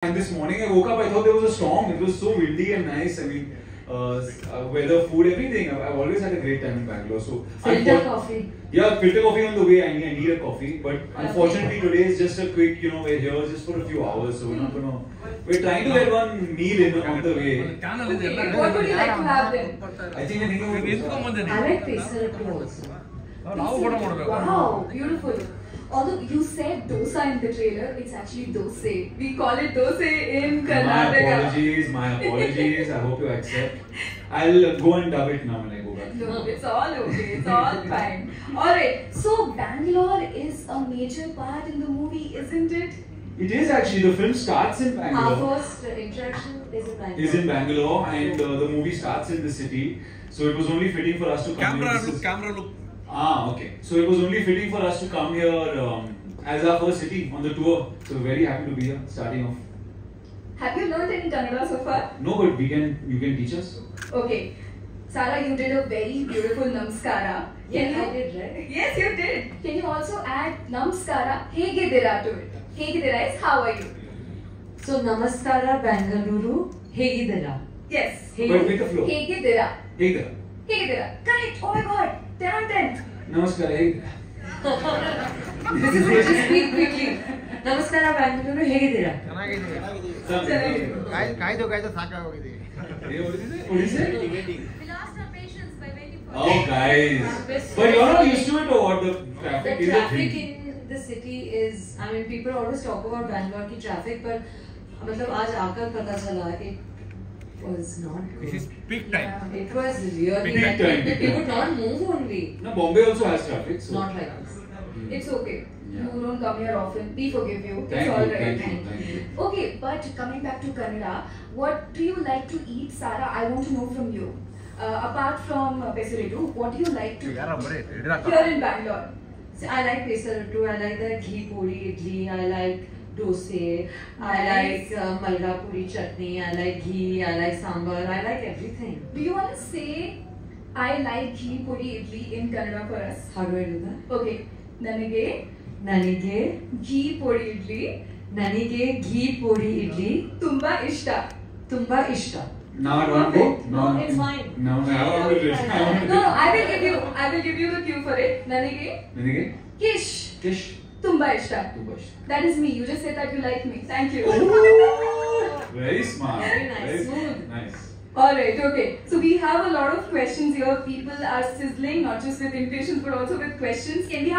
And this morning I woke up, I thought there was a storm. It was so windy and nice. I mean, weather, food, everything. I've always had a great time in Bangalore. So filter coffee. Yeah, filter coffee on the way. I need a coffee. But unfortunately today is just a quick, we're here just for a few hours. So we're not gonna. We're trying to get one meal in on the way. Okay, what would you like to have then? I think I like pesarattu also. Wow, beautiful. Although you said dosa in the trailer, it's actually dosai. We call it dosai in Karnataka. My apologies. I hope you accept. I'll go and dub it now when I go back. No, it's all okay. It's all fine. Alright, so Bangalore is a major part in the movie, isn't it? It is actually. The film starts in Bangalore. Our first interaction is in Bangalore. Is in Bangalore, and the movie starts in the city. So it was only fitting for us to come here. Camera look. Okay. So it was only fitting for us to come here as our first city on the tour. So we're very happy to be here, starting off. Have you learned any Kannada so far? No, but you can teach us. Okay. Sarah, you did a very beautiful namaskara. I did, right? Yes, you did. Can you also add namaskara, hegidira to it? Hegidira is how are you? So Namaskara Bangalore, Hegidira. Yes. But with the flow. Hegidira. Hegidira. Hegidira. Correct. Oh my god. 10 on 10. Namaskar. Just speak quickly. Namaskara Bangalore, Hegidira. ಕಾಯ್ದು ಸಾಕಾಗೋಗಿದೆ. What is it? We lost our patience by waiting for Oh, guys. But you're not used to it or what? The traffic The is a traffic thing. in the city is, I mean, people always talk about Bangalore ki traffic, but मतलब आज आकर पता चला it was not good. This is peak time. Yeah, it was really Peak like time, peak you time. could not move only. No, Bombay also has traffic. So. Not like this. It's okay. Yeah. You don't come here often. We forgive you. Thank It's all you, right. thank you. Okay, but coming back to Kannada, what do you like to eat, Sarah? I want to know from you. Apart from pesarattu, what do you like to eat here in Bangalore? So I like pesarattu, I like the ghee puri idli, I like dosa, I like malga puri chutney, I like ghee, I like sambar, I like everything. Do you want to say I like ghee puri idli in Kannada for us? How do I do that? Okay. Nanage ನನಗೆ ghee puri idli ಘೀ Puri idli tumba ishta. ತುಂಬಾ ಇಷ್ಟ. Now I want to go. No, it's fine. No, I want to do No, I will give you the cue for it. Nanage kish Kish. tumba ishta. Tubash. That is me. You just said that you like me. Thank you. Very smart. Very nice. Smooth. Nice. Alright, okay. So we have a lot of questions here. People are sizzling, not just with impatience, but also with questions. Can we have